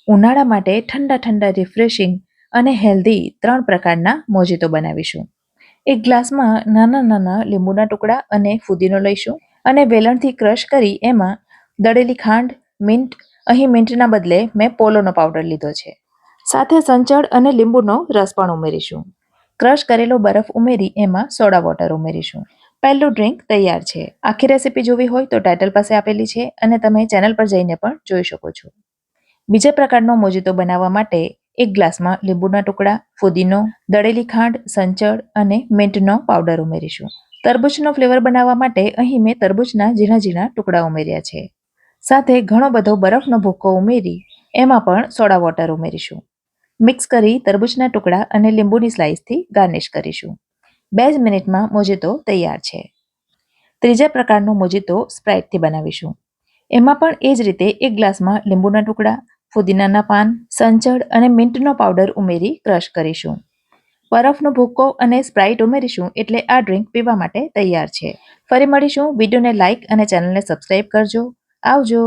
ઉનાળા માટે ઠંડા ઠંડા રિફ્રેશિંગ અને હેલ્ધી 3 પ્રકારના મોજીતો બનાવીશું. એક ગ્લાસમાં નાના નાના લીંબુના ટુકડા અને ફુદીનો લઈશું અને વેલણથી ક્રશ કરી એમાં દળેલી ખાંડ, મિન્ટ, અહીં મિન્ટના બદલે મેં પોલોનો પાવડર લીધો છે. સાથે સંચળ અને લીંબુનો રસ પણ ઉમેરીશું. ક્રશ કરેલો બરફ ઉમેરી એમાં સોડા વોટર ઉમેરીશું. પહેલું ડ્રિંક તૈયાર છે. આખી રેસીપી જોવી હોય તો ટાઇટલ પાસે આપેલી છે અને તમે ચેનલ પર જઈને પણ જોઈ શકો છો. બીજા પ્રકારનો મોજીતો બનાવવા માટે એક ગ્લાસમાં લીંબુના ટુકડા, ફુદીનો, દળેલી ખાંડ, સંચળ અને મિન્ટનો પાવડર ઉમેરીશું. તરબૂચનો ફ્લેવર બનાવવા માટે અહીં મેં તરબૂચના ઝીણા ઝીણા ટુકડા ઉમેર્યા છે. સાથે ઘણો બધો બરફનો ભૂક્કો ઉમેરી એમાં પણ સોડા વોટર ઉમેરીશું. મિક્સ કરી તરબૂચના ટુકડા અને લીંબુની સ્લાઇસથી ગાર્નિશ કરીશું. 2 જ મિનિટમાં મોજીતો તૈયાર છે. ત્રીજા પ્રકારનો મોજીતો સ્પ્રાઇટથી બનાવીશું. એમાં પણ એ જ રીતે એક ગ્લાસમાં લીંબુના ટુકડા, ફુદીનાના પાન, સંચળ અને મિન્ટનો પાવડર ઉમેરી ક્રશ કરીશું. બરફનો ભૂક્કો અને સ્પ્રાઇટ ઉમેરીશું એટલે આ ડ્રિંક પીવા માટે તૈયાર છે. ફરી મળીશું. વિડીયોને લાઇક અને ચેનલને સબસ્ક્રાઇબ કરજો. આવજો.